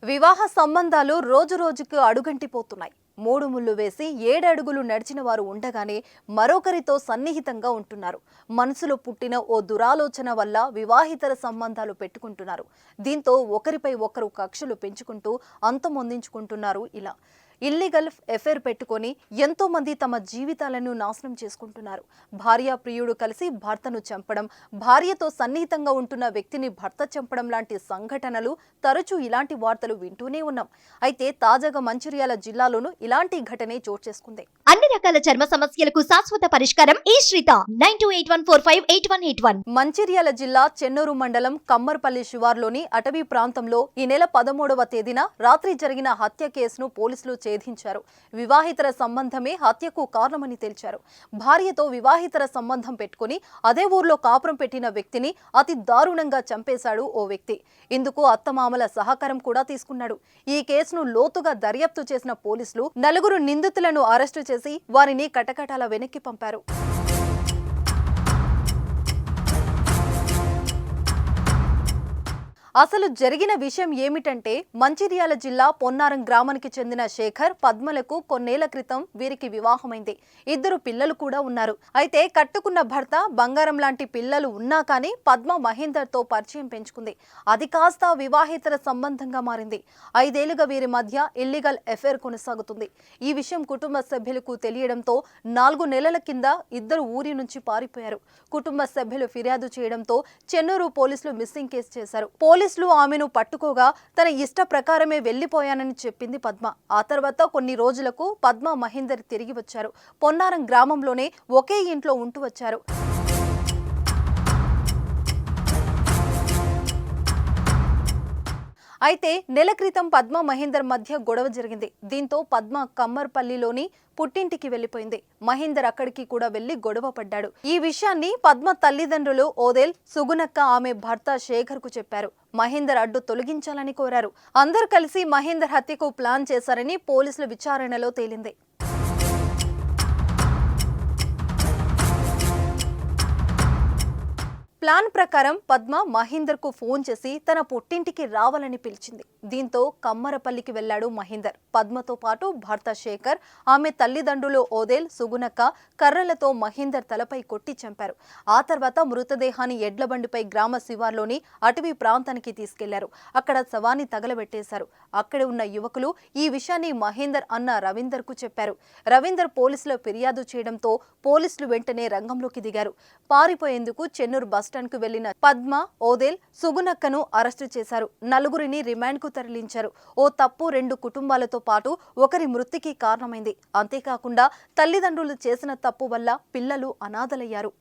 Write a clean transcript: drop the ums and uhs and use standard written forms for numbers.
వివాహ సంబంధాలు రోజురోజుకు అడుగంటిపోతున్నాయి. మూడు ముళ్ళు వేసి 7 అడుగులు నడిచిన వారు ఉండగానే మరొకరితో సన్నిహితంగా ఉంటున్నారు. మనసులో పుట్టిన ఓ దురాలోచన వల్ల వివాహితర సంబంధాలు పెట్టుకుంటున్నారు. దీంతో ఒకరిపై ఒకరు కక్షలు పెంచుకుంటూ అంతమొందించుకుంటున్నారు. ఇలా ఇల్లీగల్ ఎఫైర్ పెట్టుకొని ఎంతో మంది తమ జీవితాలను నాశనం చేసుకుంటున్నారు. భార్య ప్రియుడు కలిసి భర్తను చంపడం, భార్యతో సన్నిహితంగా ఉంటున్న వ్యక్తిని భర్త చంపడం లాంటి సంఘటనలు తరచూ ఇలాంటి వార్తలు వింటూనే ఉన్నాం. అయితే తాజాగా మంచిర్యాల జిల్లాలోనూ ఇలాంటి ఘటనే చోటు చేసుకుంది. అన్ని రకాల చర్మ సమస్యలకు శాశ్వత పరిష్కారం ఈ శ్రీత 9281458181. మంచిర్యాల జిల్లా చెన్నూరు మండలం కమ్మర్పల్లి శివార్లోని అటవీ ప్రాంతంలో ఈ నెల 13వ తేదీన రాత్రి జరిగిన హత్య కేసును పోలీసులు ఛేదించారు. వివాహితర సంబంధమే హత్యకు కారణమని తేల్చారు. భార్యతో వివాహితర సంబంధం పెట్టుకుని అదే ఊర్లో కాపురం పెట్టిన వ్యక్తిని అతి దారుణంగా చంపేశాడు ఓ వ్యక్తి. ఇందుకు అత్తమామల సహకారం కూడా తీసుకున్నాడు. ఈ కేసును లోతుగా దర్యాప్తు చేసిన పోలీసులు 4 నిందితులను అరెస్టు చేసి వారిని కటకటాల వెనక్కి పంపారు. అసలు జరిగిన విషయం ఏమిటంటే, మంచిర్యాల జిల్లా పొన్నారం గ్రామానికి చెందిన శేఖర్, పద్మలకు కొన్నేళ్ల క్రితం వీరికి వివాహమైంది. 2 పిల్లలు కూడా ఉన్నారు. అయితే కట్టుకున్న భర్త బంగారం లాంటి పిల్లలు ఉన్నా కానీ పద్మ మహేందర్తో పరిచయం పెంచుకుంది. అది కాస్త వివాహేతర సంబంధంగా మారింది. 5 ఏళ్లుగా వీరి మధ్య ఇల్లీగల్ ఎఫైర్ కొనసాగుతుంది. ఈ విషయం కుటుంబ సభ్యులకు తెలియడంతో 4 నెలల కింద ఇద్దరు ఊరి నుంచి పారిపోయారు. కుటుంబ సభ్యులు ఫిర్యాదు చేయడంతో చెన్నూరు పోలీసులు మిస్సింగ్ కేసు చేశారు. పోలీసులు ఆమెను పట్టుకోగా తన ఇష్ట ప్రకారమే వెళ్లిపోయానని చెప్పింది పద్మ. ఆ తర్వాత కొన్ని రోజులకు పద్మ మహేందర్ తిరిగి వచ్చారు. పొన్నారం గ్రామంలోనే ఒకే ఇంట్లో ఉంటూ వచ్చారు. అయితే నెల క్రితం పద్మ మహేందర్ మధ్య గొడవ జరిగింది. దీంతో పద్మ కమ్మర్పల్లిలోని పుట్టింటికి వెళ్లిపోయింది. మహేందర్ అక్కడికి కూడా వెళ్లి గొడవ పడ్డాడు. ఈ విషయాన్ని పద్మ తల్లిదండ్రులు ఓదేల్, సుగునక్క ఆమె భర్త శేఖర్ కు చెప్పారు. మహేందర్ అడ్డు తొలగించాలని కోరారు. అందరూ కలిసి మహేందర్ హత్యకు ప్లాన్ చేశారని పోలీసుల విచారణలో తేలింది. ప్లాన్ ప్రకారం పద్మ మహేందర్ కు ఫోన్ చేసి తన పుట్టింటికి రావాలని పిలిచింది. దీంతో కమ్మరపల్లికి వెళ్లాడు మహేందర్. పద్మతో పాటు భర్త శేఖర్, ఆమె తల్లిదండ్రులు ఓదేల్, సుగునక్క కర్రలతో మహేందర్ తలపై కొట్టి చంపారు. ఆ తర్వాత మృతదేహాన్ని ఎడ్లబండిపై గ్రామ శివార్లోని అటవీ ప్రాంతానికి తీసుకెళ్లారు. అక్కడ శవాన్ని తగలబెట్టేశారు. అక్కడ ఉన్న యువకులు ఈ విషయాన్ని మహేందర్ అన్న రవీందర్ కు చెప్పారు. రవీందర్ పోలీసులు ఫిర్యాదు చేయడంతో పోలీసులు వెంటనే రంగంలోకి దిగారు. పారిపోయేందుకు చెన్నూరు బస్టాండ్ కు వెళ్లిన పద్మ, ఓదేల్, సుగునక్కను అరెస్టు చేశారు. 4 రిమాండ్ కు తరలించారు. ఓ తప్పు 2 కుటుంబాలతో పాటు ఒకరి మృతికి కారణమైంది. అంతేకాకుండా తల్లిదండ్రులు చేసిన తప్పు వల్ల పిల్లలు అనాథలయ్యారు.